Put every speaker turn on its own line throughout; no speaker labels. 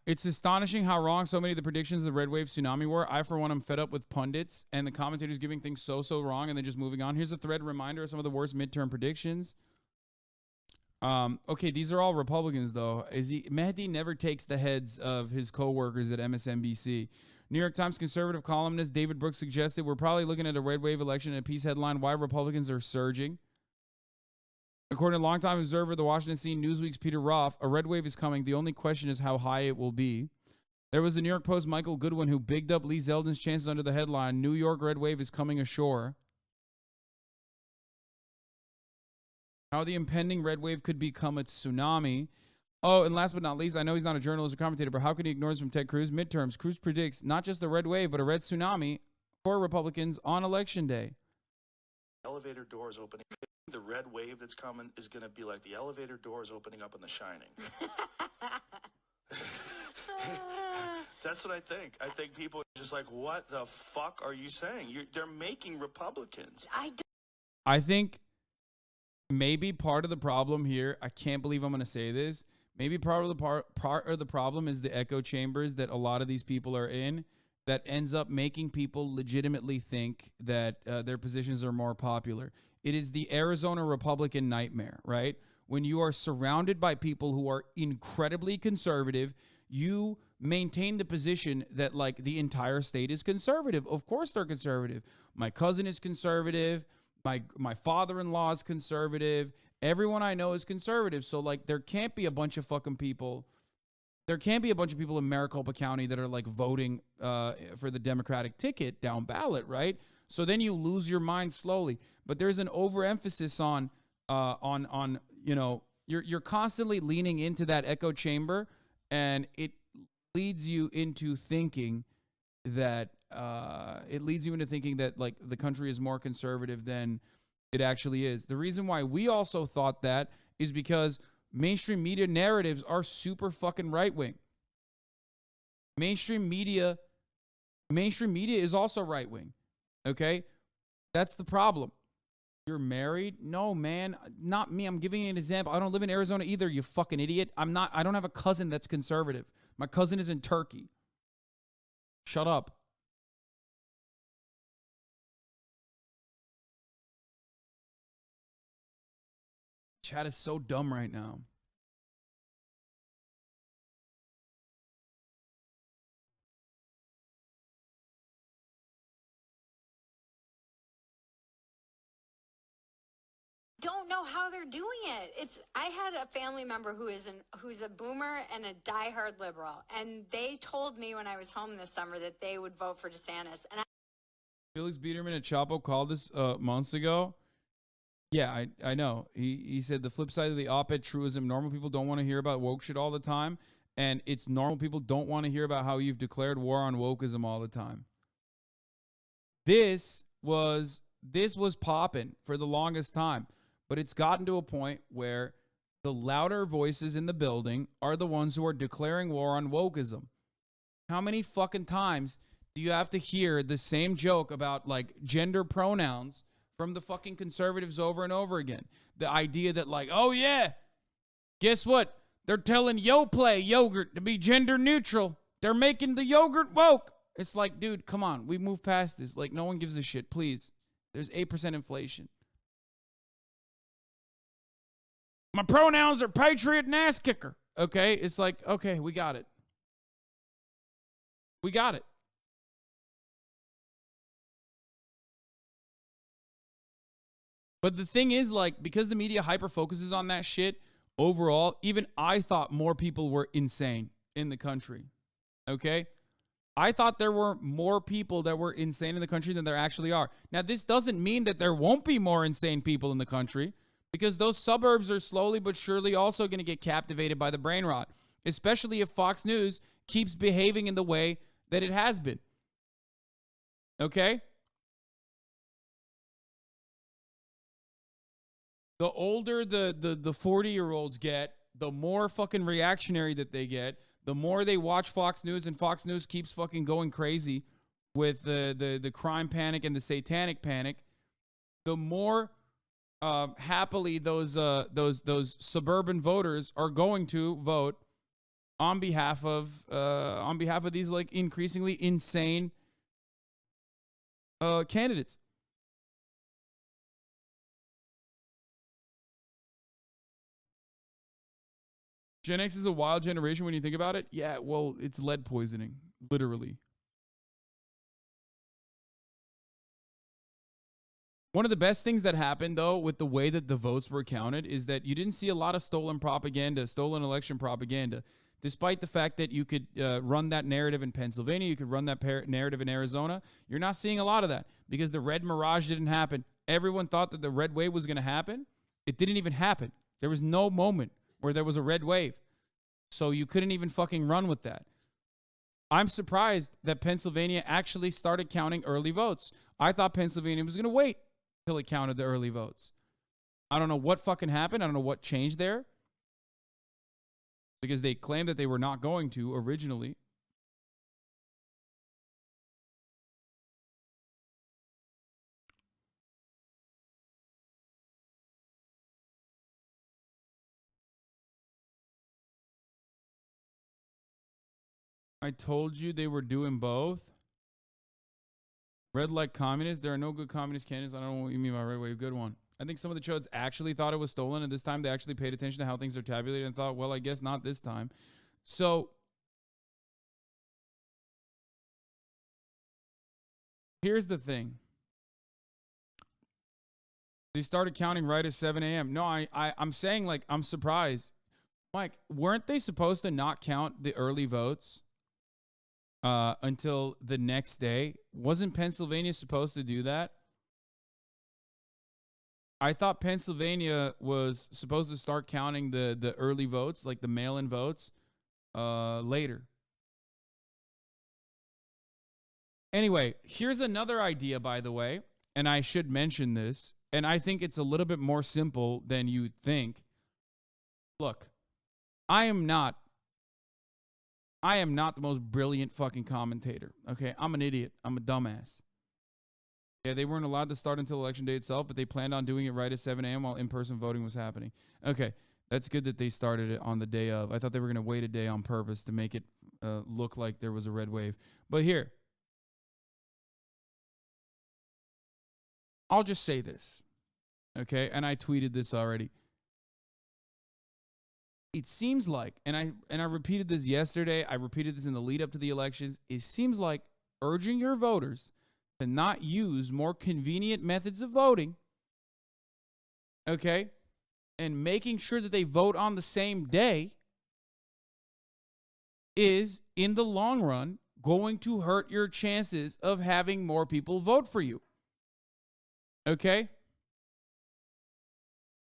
It's astonishing how wrong so many of the predictions of the red wave tsunami were. I, for one, am fed up with pundits and the commentators giving things so wrong and then just moving on. Here's a thread reminder of some of the worst midterm predictions. Okay, these are all Republicans, though. Mehdi never takes the heads of his co-workers at MSNBC. New York Times conservative columnist David Brooks suggested we're probably looking at a red wave election and a piece headline, Why Republicans Are Surging. According to longtime observer, the Washington Scene Newsweek's Peter Roth, a red wave is coming. The only question is how high it will be. There was the New York Post Michael Goodwin who bigged up Lee Zeldin's chances under the headline, New York red wave is coming ashore. How the impending red wave could become a tsunami. Oh, and last but not least, I know he's not a journalist or commentator, but how could he ignore this from Ted Cruz? Midterms. Cruz predicts not just a red wave, but a red tsunami for Republicans on Election Day.
Elevator doors opening. The red wave that's coming is going to be like the elevator doors opening up in The Shining. That's what I think. I think people are just like, what the fuck are you saying? They're making Republicans.
I think maybe part of the problem here, I can't believe I'm going to say this, maybe part of the problem is the echo chambers that a lot of these people are in that ends up making people legitimately think that their positions are more popular. It is the Arizona Republican nightmare, right? When you are surrounded by people who are incredibly conservative, you maintain the position that, like, the entire state is conservative. Of course they're conservative. My cousin is conservative. My father-in-law is conservative. Everyone I know is conservative. So, like, there can't be a bunch of fucking people. There can't be a bunch of people in Maricopa County that are, like, voting for the Democratic ticket down ballot, right? So then you lose your mind slowly. But there's an overemphasis on you know, you're constantly leaning into that echo chamber, and it leads you into thinking that like the country is more conservative than it actually is. The reason why we also thought that is because mainstream media narratives are super fucking right wing. Mainstream media is also right wing. Okay? That's the problem. You're married? No, man, not me. I'm giving you an example. I don't live in Arizona either, you fucking idiot. I don't have a cousin that's conservative. My cousin is in Turkey. Shut up. Chat is so dumb right now.
Don't know how they're doing it. I had a family member who's a boomer and a diehard liberal, and they told me when I was home this summer that they would vote for DeSantis. And
Felix Biederman at Chapo called this months ago. Yeah, I know. He said the flip side of the op-ed truism, normal people don't want to hear about woke shit all the time, and it's normal people don't want to hear about how you've declared war on wokeism all the time. This was popping for the longest time, but it's gotten to a point where the louder voices in the building are the ones who are declaring war on wokeism. How many fucking times do you have to hear the same joke about, like, gender pronouns from the fucking conservatives over and over again? The idea that, like, oh yeah, guess what? They're telling Yoplait yogurt to be gender neutral. They're making the yogurt woke. It's like, dude, come on. We moved past this. Like, no one gives a shit, please. There's 8% inflation. My pronouns are patriot and ass kicker. Okay? It's like, okay, we got it. We got it. But the thing is, like, because the media hyper focuses on that shit, overall, even I thought more people were insane in the country. Okay? I thought there were more people that were insane in the country than there actually are. Now, this doesn't mean that there won't be more insane people in the country, because those suburbs are slowly but surely also going to get captivated by the brain rot, especially if Fox News keeps behaving in the way that it has been. Okay? The older the 40-year-olds get, the more fucking reactionary that they get, the more they watch Fox News, and Fox News keeps fucking going crazy with the crime panic and the satanic panic, the more happily those suburban voters are going to vote on behalf of these like increasingly insane candidates. Gen X is a wild generation when you think about it. Yeah, well, it's lead poisoning, literally. One of the best things that happened, though, with the way that the votes were counted is that you didn't see a lot of stolen propaganda, stolen election propaganda, despite the fact that you could run that narrative in Pennsylvania, you could run that narrative in Arizona. You're not seeing a lot of that because the red mirage didn't happen. Everyone thought that the red wave was going to happen. It didn't even happen. There was no moment where there was a red wave. So you couldn't even fucking run with that. I'm surprised that Pennsylvania actually started counting early votes. I thought Pennsylvania was going to wait till it counted the early votes. I don't know what fucking happened. I don't know what changed there. Because they claimed that they were not going to originally. I told you they were doing both. Red like communists. There are no good communist candidates. I don't know what you mean by red wave. Good one. I think some of the chodes actually thought it was stolen, and this time they actually paid attention to how things are tabulated and thought, well, I guess not this time. So here's the thing. They started counting right at 7 a.m. No, I'm saying, like, I'm surprised. Mike, weren't they supposed to not count the early votes until the next day? Wasn't Pennsylvania supposed to do that? I thought Pennsylvania was supposed to start counting the early votes, like the mail-in votes, later. Anyway, here's another idea, by the way, and I should mention this, and I think it's a little bit more simple than you'd think. Look, I am not the most brilliant fucking commentator, okay? I'm an idiot. I'm a dumbass. Yeah, they weren't allowed to start until election day itself, but they planned on doing it right at 7 a.m. while in-person voting was happening. Okay, that's good that they started it on the day of. I thought they were going to wait a day on purpose to make it look like there was a red wave. But here, I'll just say this, okay? And I tweeted this already. It seems like, and I repeated this yesterday, I repeated this in the lead up to the elections, it seems like urging your voters to not use more convenient methods of voting, okay, and making sure that they vote on the same day is, in the long run, going to hurt your chances of having more people vote for you. Okay?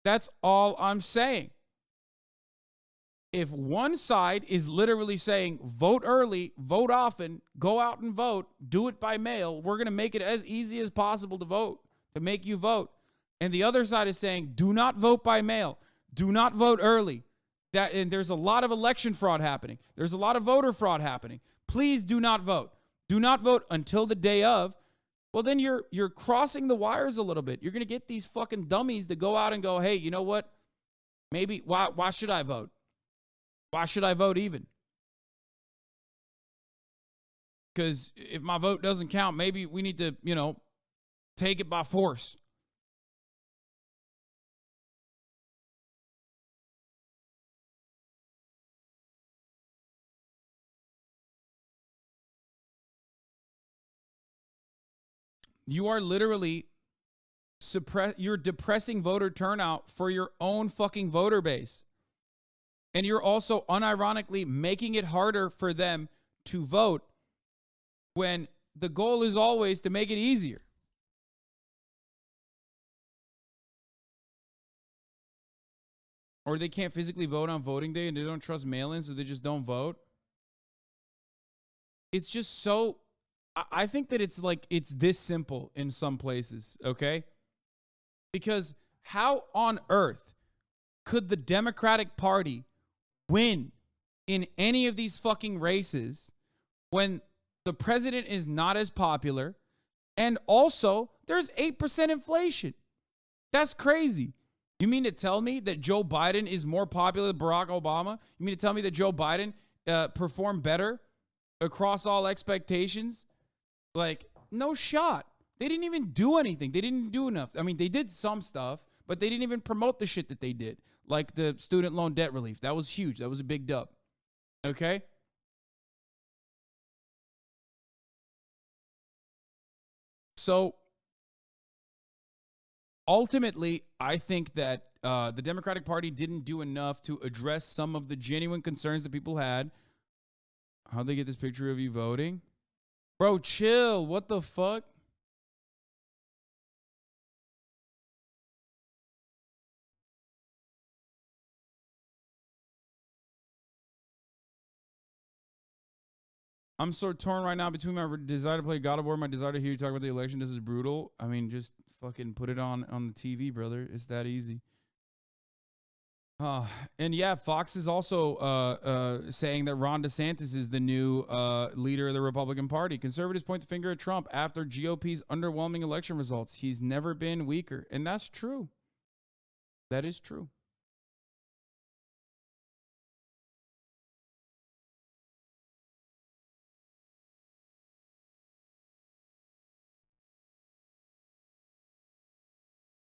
That's all I'm saying. If one side is literally saying, vote early, vote often, go out and vote, do it by mail, we're going to make it as easy as possible to vote, to make you vote. And the other side is saying, do not vote by mail, do not vote early. And there's a lot of election fraud happening. There's a lot of voter fraud happening. Please do not vote. Do not vote until the day of. Well, then you're crossing the wires a little bit. You're going to get these fucking dummies to go out and go, hey, you know what? Maybe, why should I vote? Why should I vote even? Because if my vote doesn't count, maybe we need to, take it by force. You are literally you're depressing voter turnout for your own fucking voter base. And you're also unironically making it harder for them to vote when the goal is always to make it easier. Or they can't physically vote on voting day and they don't trust mail-ins, so they just don't vote. It's just so... I think that it's this simple in some places, okay? Because how on earth could the Democratic Party win in any of these fucking races when the president is not as popular and also there's 8% inflation? That's crazy. You mean to tell me that Joe Biden is more popular than Barack Obama? You mean to tell me that Joe Biden perform better across all expectations? Like, no shot. They didn't even do anything. They didn't do enough. I mean, they did some stuff, but they didn't even promote the shit that they did. Like the student loan debt relief. That was huge. That was a big dub. Okay? So, ultimately, I think that the Democratic Party didn't do enough to address some of the genuine concerns that people had. How'd they get this picture of you voting? Bro, chill. What the fuck? I'm so torn right now between my desire to play God of War and my desire to hear you talk about the election. This is brutal. I mean, just fucking put it on the TV, brother. It's that easy. And yeah, Fox is also saying that Ron DeSantis is the new leader of the Republican Party. Conservatives point the finger at Trump after GOP's underwhelming election results. He's never been weaker. And that's true. That is true.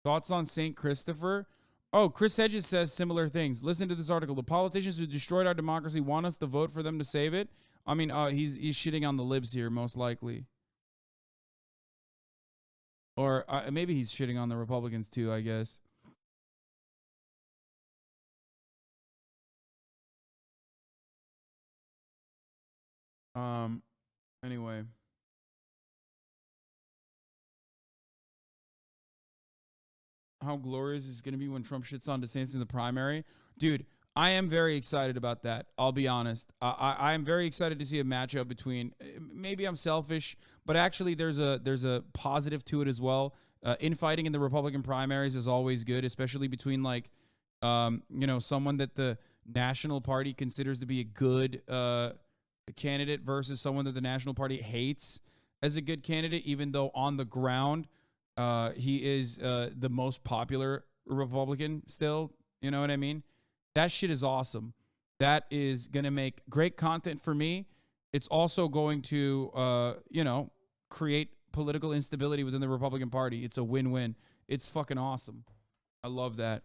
Thoughts on St. Christopher? Oh, Chris Hedges says similar things. Listen to this article. The politicians who destroyed our democracy want us to vote for them to save it. I mean, he's shitting on the libs here, most likely. Or maybe he's shitting on the Republicans too, I guess. Anyway. How glorious is going to be when Trump shits on DeSantis in the primary. Dude, I am very excited about that. I'll be honest. I am very excited to see a matchup between, maybe I'm selfish, but actually there's a positive to it as well. Infighting in the Republican primaries is always good, especially between like, someone that the National Party considers to be a good candidate versus someone that the National Party hates as a good candidate, even though on the ground, he is the most popular Republican still. You know what I mean? That shit is awesome. That is going to make great content for me. It's also going to, create political instability within the Republican Party. It's a win-win. It's fucking awesome. I love that.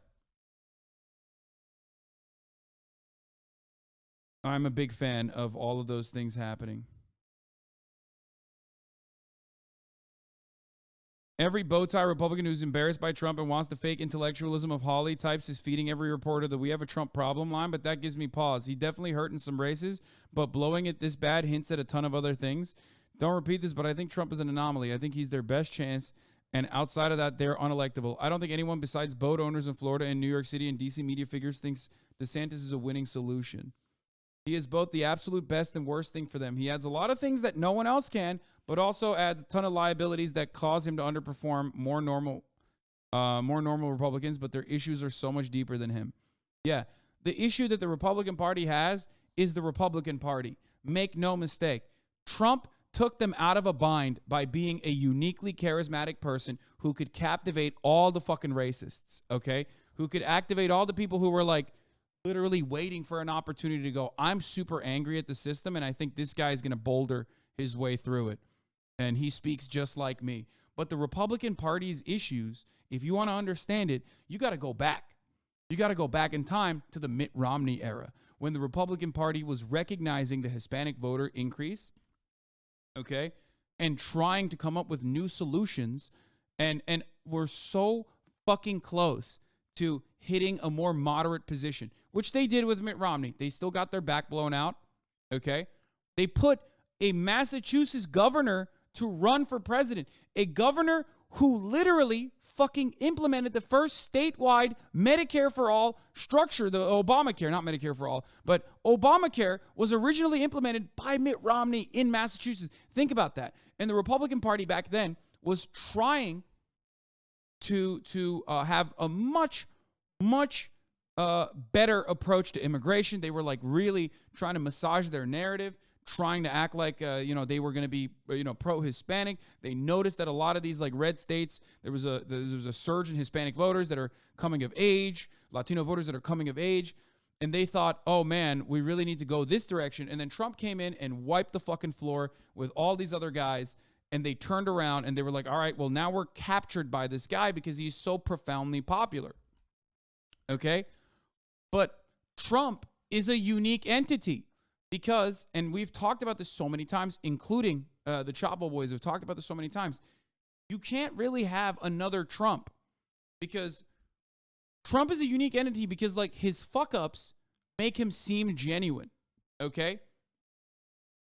I'm a big fan of all of those things happening. Every bow tie Republican who's embarrassed by Trump and wants the fake intellectualism of Hawley types is feeding every reporter that we have a Trump problem line, but that gives me pause. He definitely hurt in some races, but blowing it this bad hints at a ton of other things. Don't repeat this, but I think Trump is an anomaly. I think he's their best chance, and outside of that, they're unelectable. I don't think anyone besides boat owners in Florida and New York City and DC media figures thinks DeSantis is a winning solution. He is both the absolute best and worst thing for them. He adds a lot of things that no one else can, but also adds a ton of liabilities that cause him to underperform more normal Republicans, but their issues are so much deeper than him. Yeah, the issue that the Republican Party has is the Republican Party. Make no mistake. Trump took them out of a bind by being a uniquely charismatic person who could captivate all the fucking racists, okay? Who could activate all the people who were like, literally waiting for an opportunity to go, I'm super angry at the system, and I think this guy is going to boulder his way through it. And he speaks just like me. But the Republican Party's issues, if you want to understand it, you got to go back. You got to go back in time to the Mitt Romney era, when the Republican Party was recognizing the Hispanic voter increase, okay, and trying to come up with new solutions. And we're so fucking close to hitting a more moderate position, which they did with Mitt Romney. They still got their back blown out, okay? They put a Massachusetts governor to run for president, a governor who literally fucking implemented the first statewide Medicare for all structure, the Obamacare, not Medicare for all, but Obamacare was originally implemented by Mitt Romney in Massachusetts. Think about that. And the Republican Party back then was trying to have a much better approach to immigration. They were like really trying to massage their narrative, trying to act like, they were going to be, pro-Hispanic. They noticed that a lot of these like red states, there was a surge in Hispanic voters that are coming of age, Latino voters that are coming of age. and they thought, oh man, we really need to go this direction. And then Trump came in and wiped the fucking floor with all these other guys. And they turned around and they were like, all right, well, now we're captured by this guy because he's so profoundly popular. Okay? But Trump is a unique entity because, and we've talked about this so many times, including the Chapo boys have talked about this so many times, you can't really have another Trump because Trump is a unique entity because, like, his fuck-ups make him seem genuine, okay?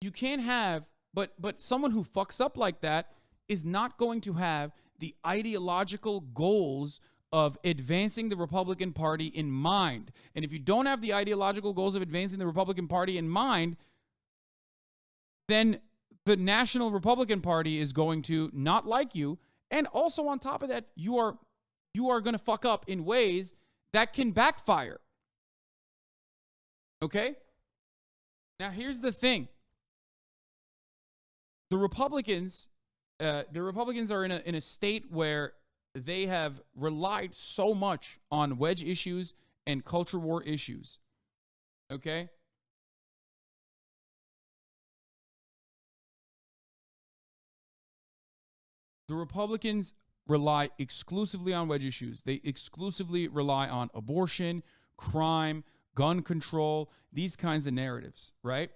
You can't have, but someone who fucks up like that is not going to have the ideological goals of advancing the Republican Party in mind. And if you don't have the ideological goals of advancing the Republican Party in mind, then the National Republican Party is going to not like you. And also on top of that, you are going to fuck up in ways that can backfire. Okay? Now here's the thing. The Republicans are in a state where they have relied so much on wedge issues and culture war issues. Okay? The Republicans rely exclusively on wedge issues. They exclusively rely on abortion, crime, gun control, these kinds of narratives, right?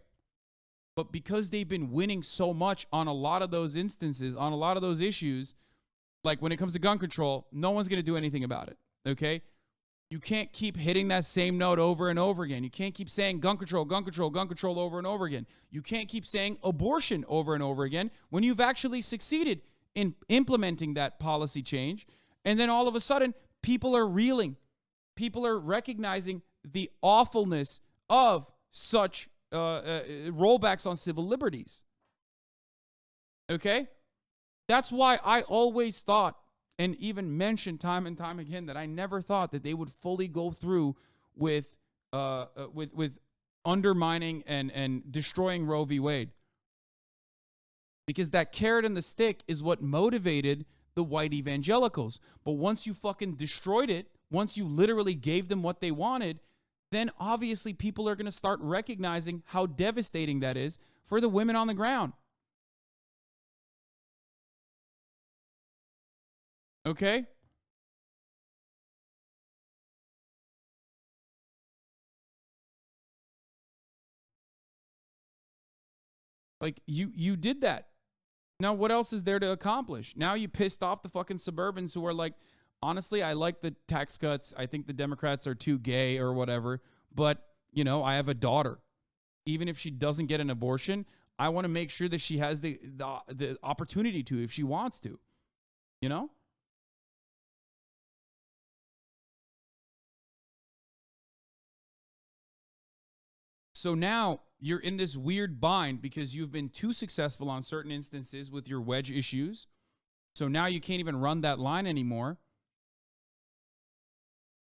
But because they've been winning so much on a lot of those instances, on a lot of those issues, like when it comes to gun control, no one's going to do anything about it, okay? You can't keep hitting that same note over and over again. You can't keep saying gun control, gun control, gun control over and over again. You can't keep saying abortion over and over again when you've actually succeeded in implementing that policy change. And then all of a sudden, people are reeling. People are recognizing the awfulness of such rollbacks on civil liberties. Okay? That's why I always thought, and even mentioned time and time again, that I never thought that they would fully go through with undermining and destroying Roe v. Wade. Because that carrot and the stick is what motivated the white evangelicals. But once you fucking destroyed it, once you literally gave them what they wanted, then obviously people are going to start recognizing how devastating that is for the women on the ground. Okay? Like, you did that. Now, what else is there to accomplish? Now you pissed off the fucking suburbans who are like, honestly, I like the tax cuts. I think the Democrats are too gay or whatever. But, you know, I have a daughter. Even if she doesn't get an abortion, I want to make sure that she has the opportunity to if she wants to. You know? So now you're in this weird bind because you've been too successful on certain instances with your wedge issues. So now you can't even run that line anymore.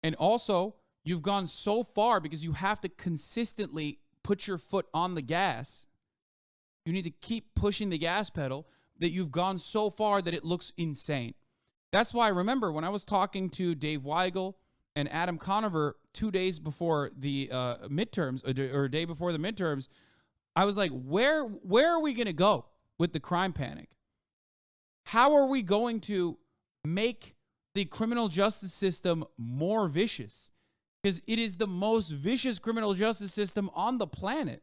And also, you've gone so far because you have to consistently put your foot on the gas. You need to keep pushing the gas pedal that you've gone so far that it looks insane. That's why I remember when I was talking to Dave Weigel and Adam Conover 2 days before the midterms, or a day before the midterms, I was like, where are we going to go with the crime panic? How are we going to make the criminal justice system more vicious? Because it is the most vicious criminal justice system on the planet.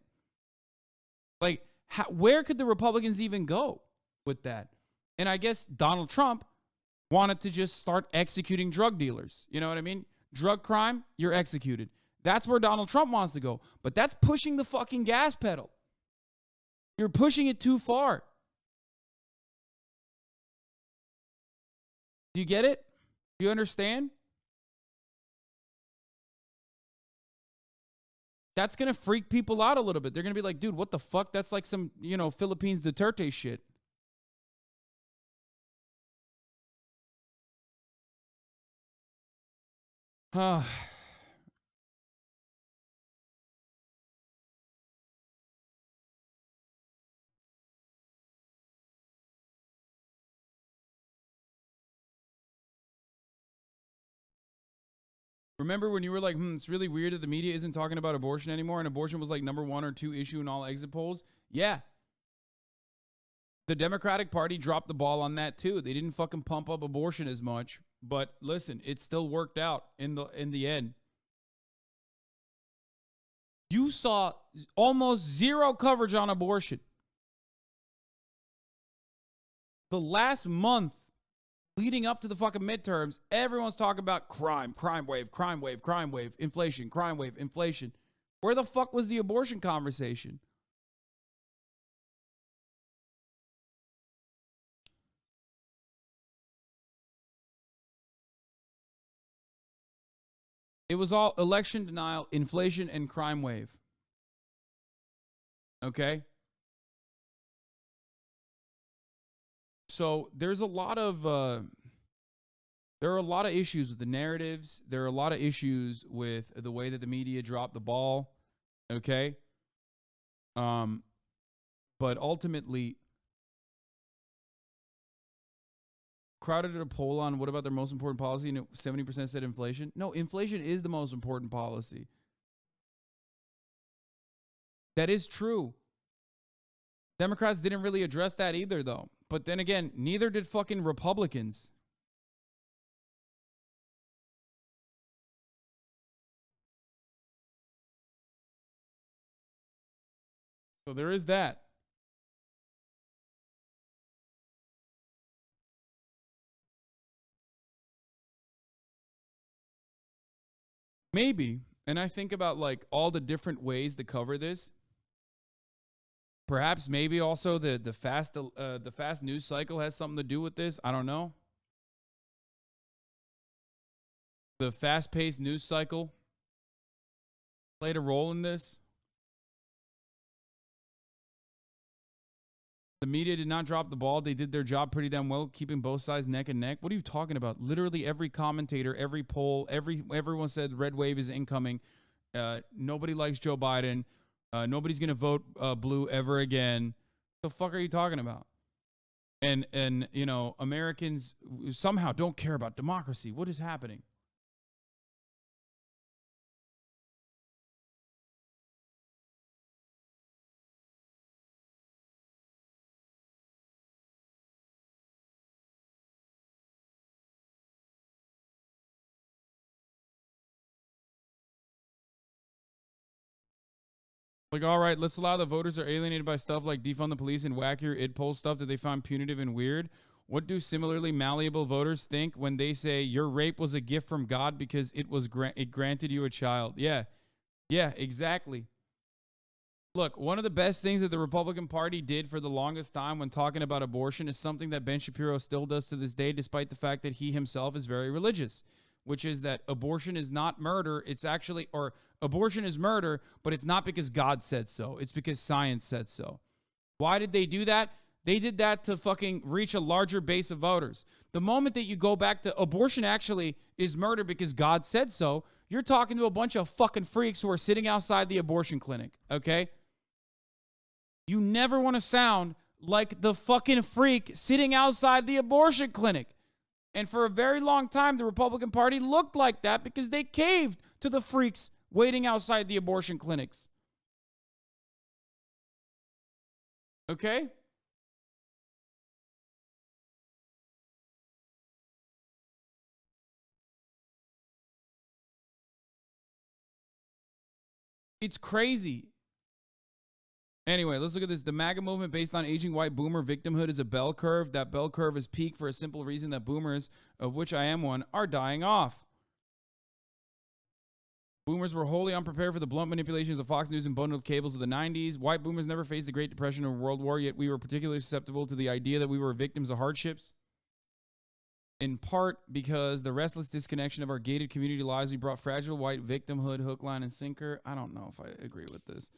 Like, where could the Republicans even go with that? And I guess Donald Trump wanted to just start executing drug dealers. You know what I mean? Drug crime, you're executed. That's where Donald Trump wants to go. But that's pushing the fucking gas pedal. You're pushing it too far. Do you get it? Do you understand? That's going to freak people out a little bit. They're going to be like, dude, what the fuck? That's like some, Philippines Duterte shit. Remember when you were like, it's really weird that the media isn't talking about abortion anymore, and abortion was like number 1 or 2 issue in all exit polls? Yeah. The Democratic Party dropped the ball on that too. They didn't fucking pump up abortion as much, but listen, it still worked out in the end. You saw almost zero coverage on abortion. The last month leading up to the fucking midterms, everyone's talking about crime wave, inflation, crime wave, inflation. Where the fuck was the abortion conversation? It was all election denial, inflation, and crime wave. Okay? So there's a lot of there are a lot of issues with the narratives. There are a lot of issues with the way that the media dropped the ball. Okay? But ultimately, Crowded did a poll on what about their most important policy, and 70% said inflation. No, inflation is the most important policy. That is true. Democrats didn't really address that either, though. But then again, neither did fucking Republicans. So there is that. Maybe. And I think about like all the different ways to cover this. Perhaps maybe also the fast news cycle has something to do with this. I don't know. The fast-paced news cycle played a role in this. The media did not drop the ball. They did their job pretty damn well, keeping both sides neck and neck. What are you talking about? Literally every commentator, every poll, everyone said red wave is incoming. Nobody likes Joe Biden. Nobody's going to vote blue ever again. The fuck are you talking about? And you know, Americans somehow don't care about democracy. What is happening? Like, all right, let's allow the voters are alienated by stuff like defund the police and wackier id poll stuff that they find punitive and weird. What do similarly malleable voters think when they say your rape was a gift from God because it granted you a child? Yeah, exactly. Look, one of the best things that the Republican Party did for the longest time when talking about abortion is something that Ben Shapiro still does to this day, despite the fact that he himself is very religious, which is that abortion is not murder. It's actually, or abortion is murder, but it's not because God said so. It's because science said so. Why did they do that? They did that to fucking reach a larger base of voters. The moment that you go back to abortion actually is murder because God said so, you're talking to a bunch of fucking freaks who are sitting outside the abortion clinic, okay? You never want to sound like the fucking freak sitting outside the abortion clinic. And for a very long time, the Republican Party looked like that because they caved to the freaks waiting outside the abortion clinics. Okay? It's crazy. Anyway, let's look at this. The MAGA movement based on aging white boomer victimhood is a bell curve. That bell curve is peaked for a simple reason that boomers, of which I am one, are dying off. Boomers were wholly unprepared for the blunt manipulations of Fox News and bundled cables of the 90s. White boomers never faced the Great Depression or World War, yet we were particularly susceptible to the idea that we were victims of hardships. In part because the restless disconnection of our gated community lives, we brought fragile white victimhood hook, line, and sinker. I don't know if I agree with this.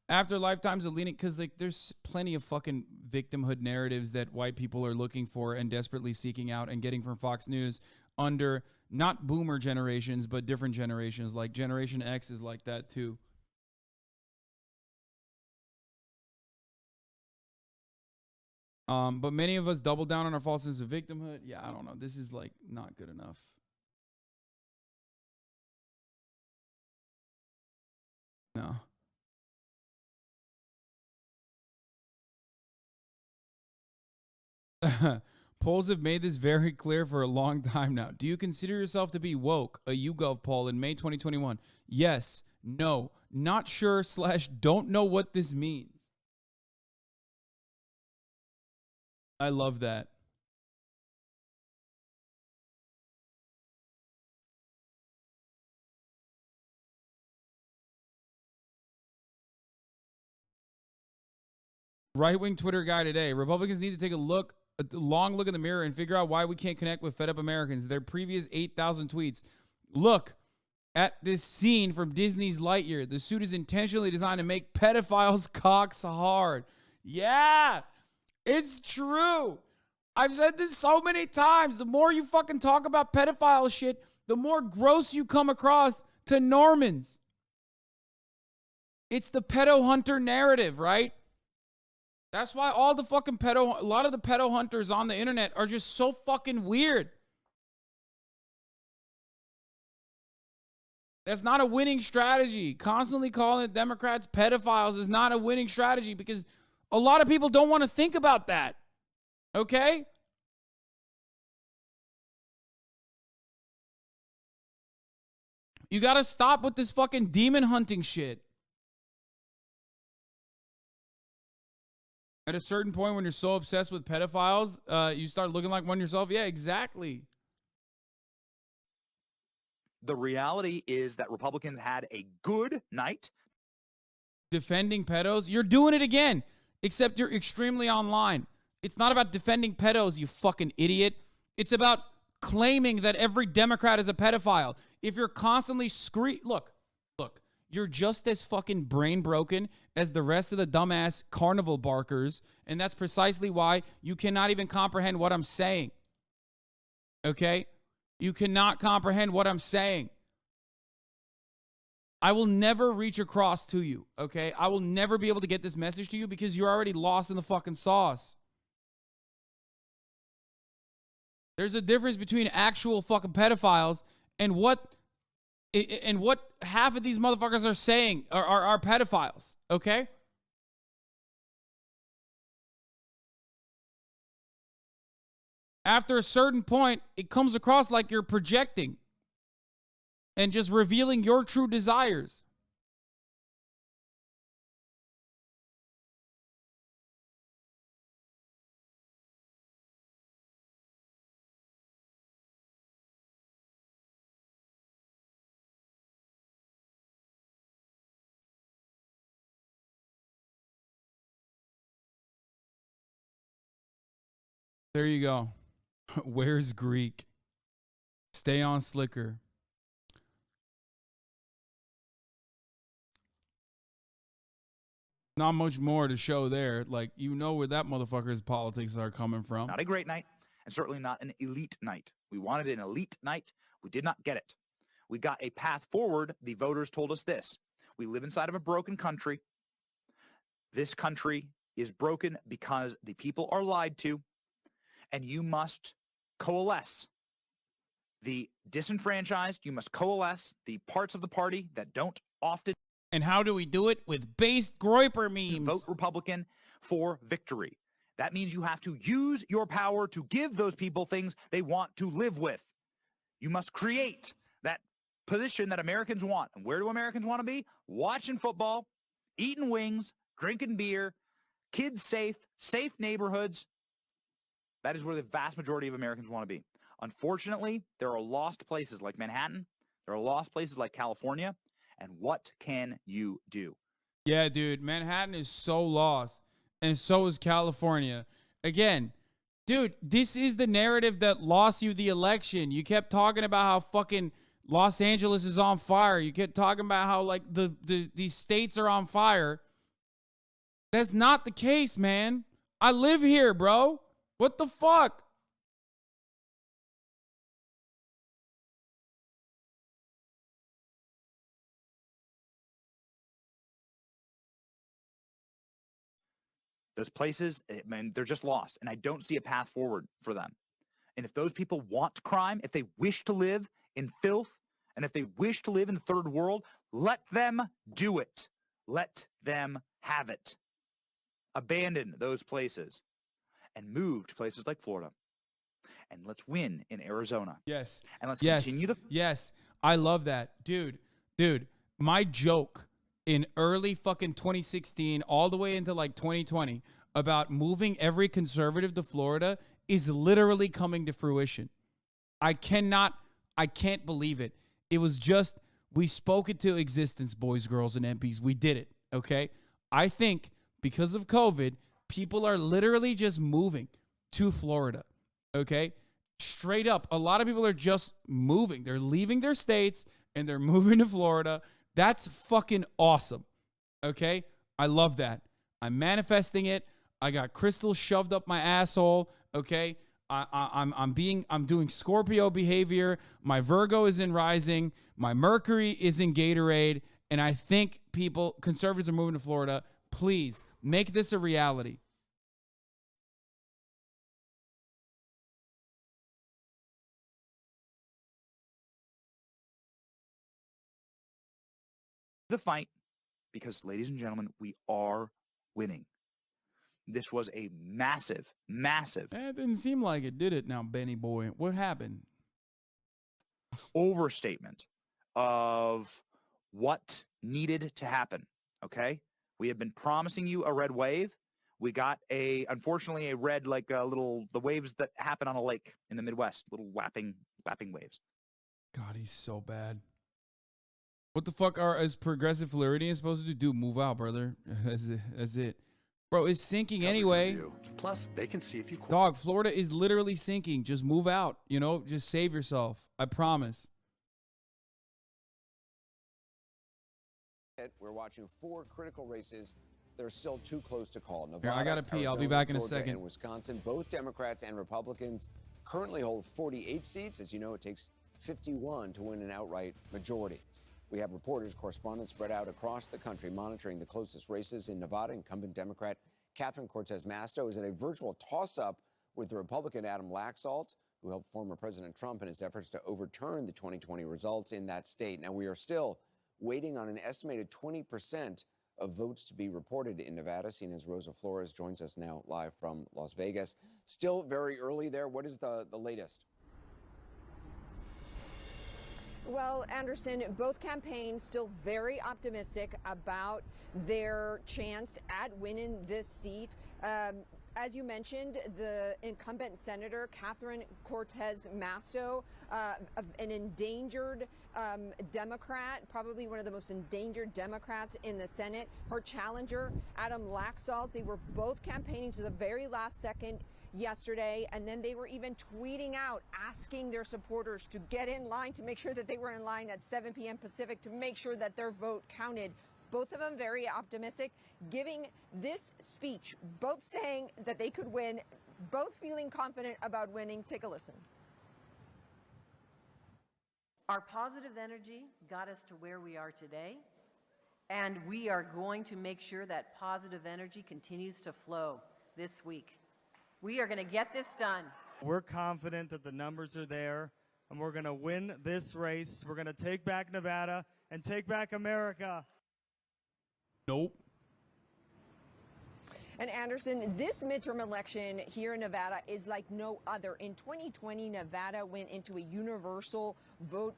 After lifetimes of leaning, because like there's plenty of fucking victimhood narratives that white people are looking for and desperately seeking out and getting from Fox News under not boomer generations, but different generations. Like Generation X is like that too. But many of us double down on our false sense of victimhood. Yeah, I don't know. This is like not good enough. No. Polls have made this very clear for a long time now. Do you consider yourself to be woke? A YouGov poll in May 2021. Yes. No. Not sure / don't know what this means. I love that. Right-wing Twitter guy today. Republicans need to take a long look in the mirror and figure out why we can't connect with fed up Americans. Their previous 8,000 tweets. Look at this scene from Disney's Lightyear. The suit is intentionally designed to make pedophiles' cocks hard. Yeah, it's true. I've said this so many times. The more you fucking talk about pedophile shit, the more gross you come across to Normans. It's the pedo hunter narrative, right? That's why a lot of the pedo hunters on the internet are just so fucking weird. That's not a winning strategy. Constantly calling the Democrats pedophiles is not a winning strategy because a lot of people don't want to think about that. Okay? You got to stop with this fucking demon hunting shit. At a certain point when you're so obsessed with pedophiles, you start looking like one yourself. Yeah, exactly.
The reality is that Republicans had a good night
Defending pedos? You're doing it again, except you're extremely online. It's not about defending pedos, you fucking idiot. It's about claiming that every Democrat is a pedophile. If you're constantly look, you're just as fucking brain broken as the rest of the dumbass carnival barkers, and that's precisely why you cannot even comprehend what I'm saying. Okay? You cannot comprehend what I'm saying. I will never reach across to you, okay? I will never be able to get this message to you because you're already lost in the fucking sauce. There's a difference between actual fucking pedophiles and what half of these motherfuckers are saying are pedophiles, okay? After a certain point, it comes across like you're projecting and just revealing your true desires. There you go. Where's Greek? Stay on Slicker. Not much more to show there. Like, you know where that motherfucker's politics are coming from.
Not a great night, and certainly not an elite night. We wanted an elite night. We did not get it. We got a path forward. The voters told us this. We live inside of a broken country. This country is broken because the people are lied to, and you must coalesce the disenfranchised. You must coalesce the parts of the party that don't often.
And how do we do it? With based Groiper memes.
Vote Republican for victory. That means you have to use your power to give those people things they want to live with. You must create that position that Americans want. And where do Americans want to be? Watching football, eating wings, drinking beer, kids safe neighborhoods. That is where the vast majority of Americans want to be. Unfortunately, there are lost places like Manhattan. There are lost places like California. And what can you do?
Yeah, dude, Manhattan is so lost, and so is California. Again, dude, this is the narrative that lost you the election. You kept talking about how fucking Los Angeles is on fire. You kept talking about how, like, these states are on fire. That's not the case, man. I live here, bro. What the fuck?
Those places, man, they're just lost, and I don't see a path forward for them. And if those people want crime, if they wish to live in filth, and if they wish to live in the third world, Let them do it. Let them have it. Abandon those places and move to places like Florida. And let's win in Arizona.
Yes.
And let's
yes.
continue the...
Yes. I love that. Dude, my joke in early fucking 2016 all the way into like 2020 about moving every conservative to Florida is literally coming to fruition. I can't believe it. It was just, we spoke it to existence, boys, girls, and MPs. We did it, okay? I think because of COVID, people are literally just moving to Florida, okay? Straight up, a lot of people are just moving. They're leaving their states and they're moving to Florida. That's fucking awesome, okay? I love that. I'm manifesting it. I got crystals shoved up my asshole, okay? I'm doing Scorpio behavior. My Virgo is in rising. My Mercury is in Gatorade. And I think conservatives are moving to Florida. Please make this a reality.
The fight, because, ladies and gentlemen, we are winning. This was a massive, massive...
It didn't seem like it, did it now, Benny boy? What happened?
...overstatement of what needed to happen, okay? We have been promising you a red wave. We got unfortunately, a red, like the waves that happen on a lake in the Midwest, little whapping waves.
God, he's so bad. What the fuck is Progressive Floridian supposed to do? Move out, brother. That's it. Bro, it's sinking anyway.
Plus, they can see if you...
Dog, Florida is literally sinking. Just move out, just save yourself. I promise.
We're watching 4 critical races. They're still too close to call. Nevada,
Here, I gotta pee.
Arizona,
I'll be back in a
Georgia,
second.
and Wisconsin, both Democrats and Republicans currently hold 48 seats. As you know, it takes 51 to win an outright majority. We have reporters, correspondents spread out across the country monitoring the closest races. In Nevada, incumbent Democrat Catherine Cortez Masto is in a virtual toss-up with the Republican Adam Laxalt, who helped former President Trump in his efforts to overturn the 2020 results in that state. Now, we are still waiting on an estimated 20% of votes to be reported in Nevada. As Rosa Flores joins us now live from Las Vegas. Still very early there. What is the latest?
Well, Anderson, both campaigns still very optimistic about their chance at winning this seat. As you mentioned, the incumbent Senator Catherine Cortez Masto, an endangered Democrat, probably one of the most endangered Democrats in the Senate. Her challenger, Adam Laxalt, they were both campaigning to the very last second yesterday, and then they were even tweeting out, asking their supporters to get in line, to make sure that they were in line at 7 p.m. Pacific, to make sure that their vote counted. Both of them very optimistic, giving this speech, both saying that they could win, both feeling confident about winning. Take a listen.
Our positive energy got us to where we are today, and we are going to make sure that positive energy continues to flow this week. We are going to get this done.
We're confident that the numbers are there, and we're going to win this race. We're going to take back Nevada and take back America.
Nope.
And Anderson, this midterm election here in Nevada is like no other. In 2020, Nevada went into a universal vote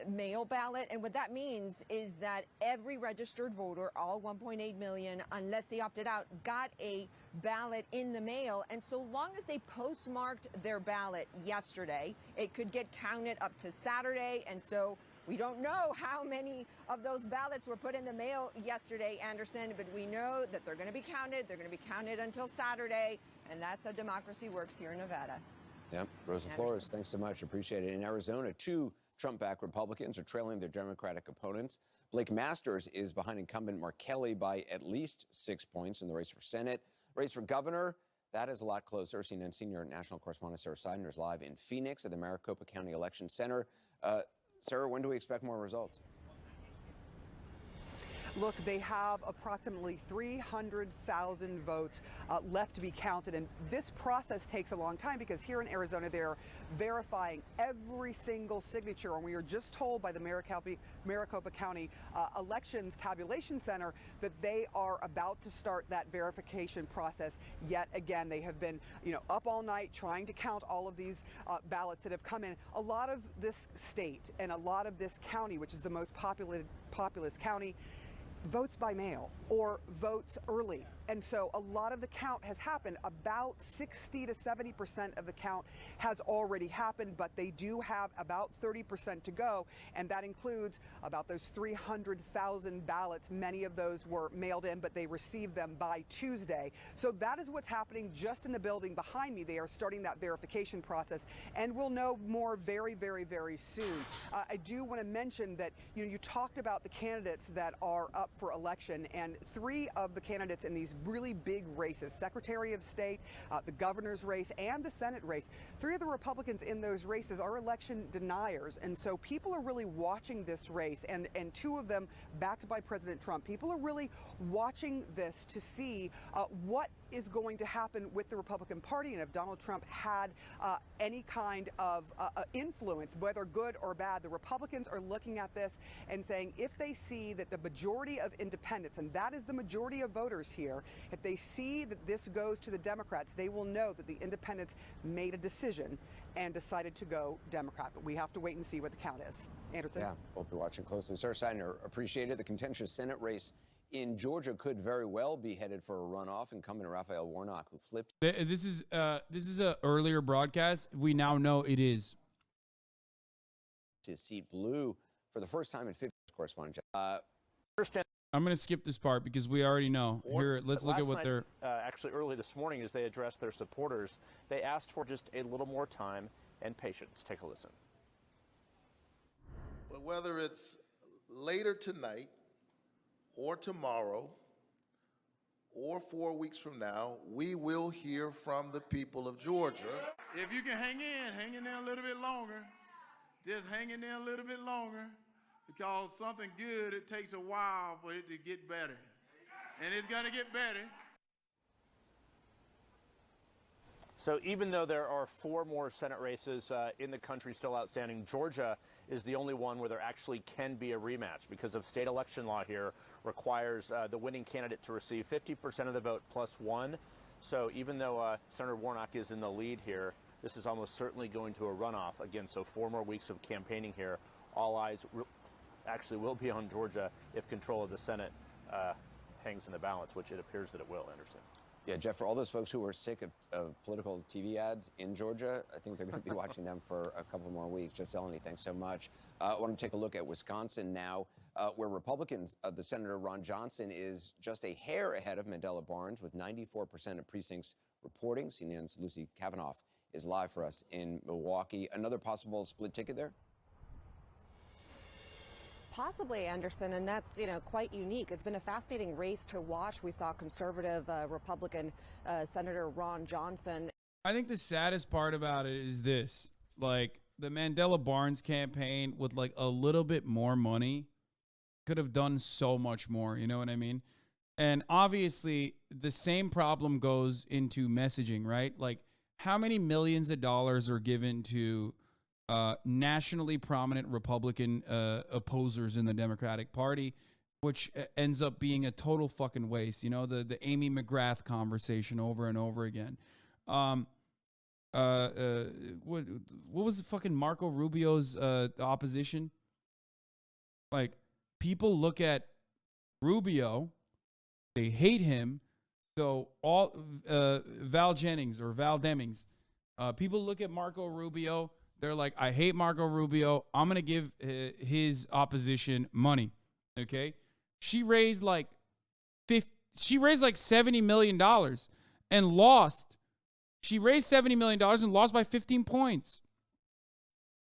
mail ballot. And what that means is that every registered voter, all 1.8 million, unless they opted out, got a ballot in the mail. And so long as they postmarked their ballot yesterday, it could get counted up to Saturday. And so we don't know how many of those ballots were put in the mail yesterday, Anderson, but we know that they're going to be counted. They're going to be counted until Saturday. And that's how democracy works here in Nevada.
Yeah, Rosa Flores, thanks so much. Appreciate it. In Arizona, 2 Trump-backed Republicans are trailing their Democratic opponents. Blake Masters is behind incumbent Mark Kelly by at least 6 points in the race for Senate. Race for governor, that is a lot closer. CNN senior national correspondent Sarah Seidner is live in Phoenix at the Maricopa County Election Center. Sarah, when do we expect more results?
Look, they have approximately 300,000 votes left to be counted, and this process takes a long time because here in Arizona they're verifying every single signature, and we were just told by the Maricopa County Elections Tabulation Center that they are about to start that verification process yet again. They have been, up all night trying to count all of these ballots that have come in. A lot of this state and a lot of this county, which is the most populous county, votes by mail or votes early. And so a lot of the count has happened. About 60 to 70% of the count has already happened, but they do have about 30% to go. And that includes about those 300,000 ballots. Many of those were mailed in, but they received them by Tuesday. So that is what's happening just in the building behind me. They are starting that verification process, and we'll know more very, very, very soon. I do want to mention that, you talked about the candidates that are up for election, and 3 of the candidates in these really big races, Secretary of State, the governor's race, and the Senate race. 3 of the Republicans in those races are election deniers, and so people are really watching this race, and 2 of them backed by President Trump. People are really watching this to see what is going to happen with the Republican Party, and if Donald Trump had any kind of influence, whether good or bad. The Republicans are looking at this and saying if they see that the majority of independents, and that is the majority of voters here, if they see that this goes to the Democrats, they will know that the independents made a decision and decided to go Democrat. But we have to wait and see what the count is. Anderson?
Yeah, we'll be watching closely. Sir Steiner, appreciate it. The contentious Senate race in Georgia could very well be headed for a runoff. Incumbent Raphael Warnock, who flipped.
This is a earlier broadcast. We now know it is.
His seat blue for the first time in 50 years, correspondent.
I'm going to skip this part because we already know. Here, let's look at what they're...
Actually, early this morning, as they addressed their supporters, they asked for just a little more time and patience. Take a listen.
But whether it's later tonight or tomorrow or 4 weeks from now, we will hear from the people of Georgia.
If you can hang in there a little bit longer, just hang in there a little bit longer, because something good, it takes a while for it to get better. And it's going to get better.
So even though there are 4 more Senate races in the country still outstanding, Georgia is the only one where there actually can be a rematch because of state election law here requires the winning candidate to receive 50% of the vote plus 1. So even though Senator Warnock is in the lead here, this is almost certainly going to a runoff. Again, so 4 more weeks of campaigning here. All eyes actually will be on Georgia if control of the Senate hangs in the balance, which it appears that it will, Anderson.
Yeah, Jeff, for all those folks who are sick of political TV ads in Georgia, I think they're going to be watching them for a couple more weeks. Jeff Delaney, thanks so much. I want to take a look at Wisconsin now, where Republicans, the Senator Ron Johnson is just a hair ahead of Mandela Barnes with 94% of precincts reporting. CNN's Lucy Kavanaugh is live for us in Milwaukee. Another possible split ticket there?
Possibly, Anderson, and that's, quite unique. It's been a fascinating race to watch. We saw conservative Republican Senator Ron Johnson.
I think the saddest part about it is this. Like, the Mandela Barnes campaign with, like, a little bit more money could have done so much more. You know what I mean? And obviously, the same problem goes into messaging, right? Like, how many millions of dollars are given to nationally prominent Republican opposers in the Democratic Party, which ends up being a total fucking waste. The Amy McGrath conversation over and over again. What was fucking Marco Rubio's opposition? Like, people look at Rubio, they hate him. So all Val Demings, people look at Marco Rubio. They're like, I hate Marco Rubio. I'm going to give his opposition money. Okay. She raised like $70 million and lost. She raised $70 million and lost by 15 points.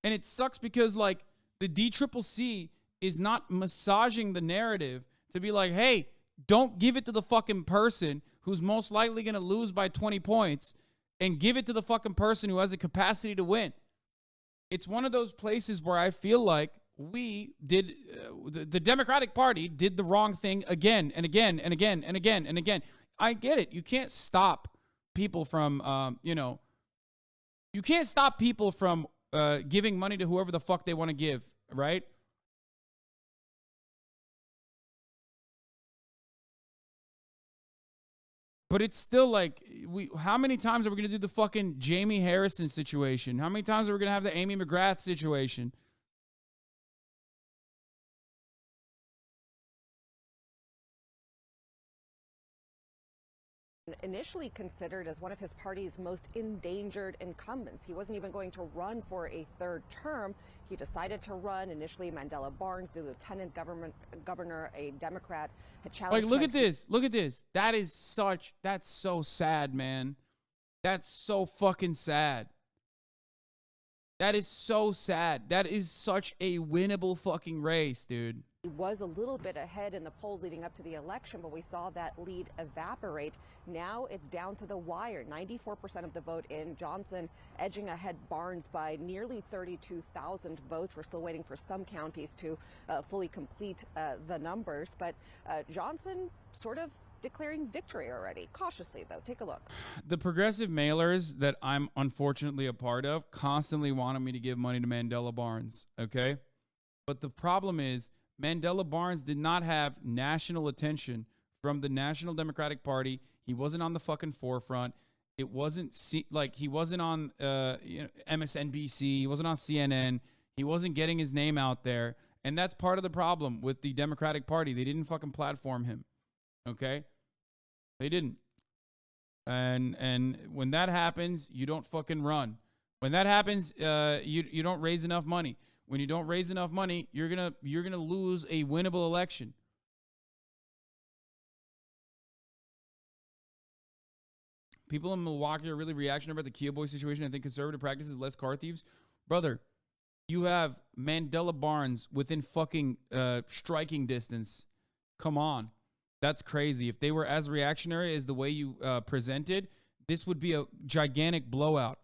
And it sucks because like the DCCC is not massaging the narrative to be like, hey, don't give it to the fucking person who's most likely going to lose by 20 points and give it to the fucking person who has the capacity to win. It's one of those places where I feel like we did, the Democratic Party did the wrong thing again and again and again and again and again. I get it. You can't stop people from, you can't stop people from giving money to whoever the fuck they want to give, right? But it's still like, how many times are we going to do the fucking Jamie Harrison situation? How many times are we going to have the Amy McGrath situation?
Initially considered as one of his party's most endangered incumbents. He wasn't even going to run for a third term. He decided to run. Initially, Mandela Barnes, the lieutenant governor, a Democrat, had challenged.
Like, look at this. Look at this. That's so sad, man. That's so fucking sad. That is so sad. That is such a winnable fucking race, dude.
He was a little bit ahead in the polls leading up to the election, but we saw that lead evaporate. Now it's down to the wire. 94% of the vote in. Johnson edging ahead Barnes by nearly 32,000 votes. We're still waiting for some counties to fully complete the numbers, but Johnson sort of declaring victory already. Cautiously, though. Take a look.
The progressive mailers that I'm unfortunately a part of constantly wanted me to give money to Mandela Barnes, okay? But the problem is, Mandela Barnes did not have national attention from the National Democratic Party. He wasn't on the fucking forefront. It wasn't he wasn't on MSNBC. He wasn't on CNN. He wasn't getting his name out there. And that's part of the problem with the Democratic Party. They didn't fucking platform him. Okay? They didn't. And when that happens, you don't fucking run. When that happens, you don't raise enough money. When you don't raise enough money, you're gonna lose a winnable election. People in Milwaukee are really reactionary about the Kia Boy situation. I think conservative practices less car thieves. Brother, you have Mandela Barnes within fucking striking distance. Come on. That's crazy. If they were as reactionary as the way you presented, this would be a gigantic blowout.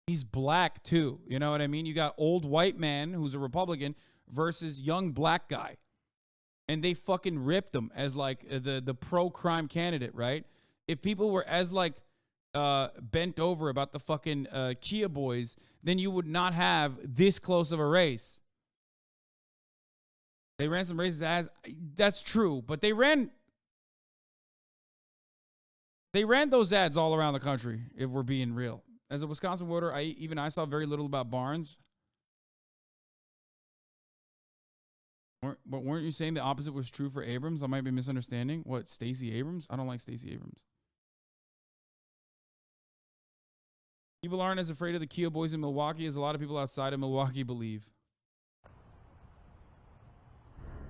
He's black too. You know what I mean? You got old white man who's a Republican versus young black guy. And they fucking ripped him as like the pro-crime candidate, right? If people were as like bent over about the fucking Kia Boys, then you would not have this close of a race. They ran some racist ads. That's true, but they ran those ads all around the country, if we're being real. As a Wisconsin voter, I saw very little about Barnes. But weren't you saying the opposite was true for Abrams? I might be misunderstanding. What, Stacey Abrams? I don't like Stacey Abrams. People aren't as afraid of the Kia Boys in Milwaukee as a lot of people outside of Milwaukee believe.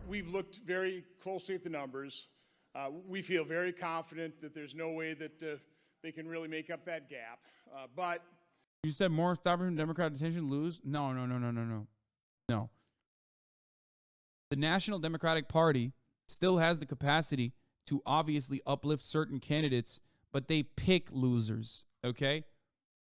We've looked very closely at the numbers. We feel very confident that there's no way that they can really make up that gap. But
you said more establishment Democrat attention lose? No. No. The National Democratic Party still has the capacity to obviously uplift certain candidates, but they pick losers, okay?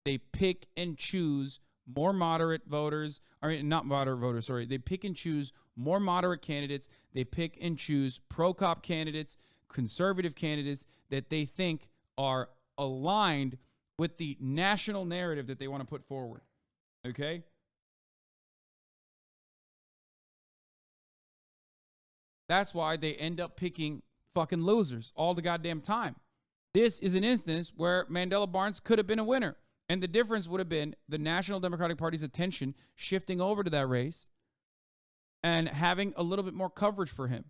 They pick and choose more moderate voters. I mean, not moderate voters, sorry. They pick and choose more moderate candidates. They pick and choose pro-cop candidates, conservative candidates that they think are aligned with the national narrative that they want to put forward. Okay? That's why they end up picking fucking losers all the goddamn time. This is an instance where Mandela Barnes could have been a winner. And the difference would have been the National Democratic Party's attention shifting over to that race and having a little bit more coverage for him.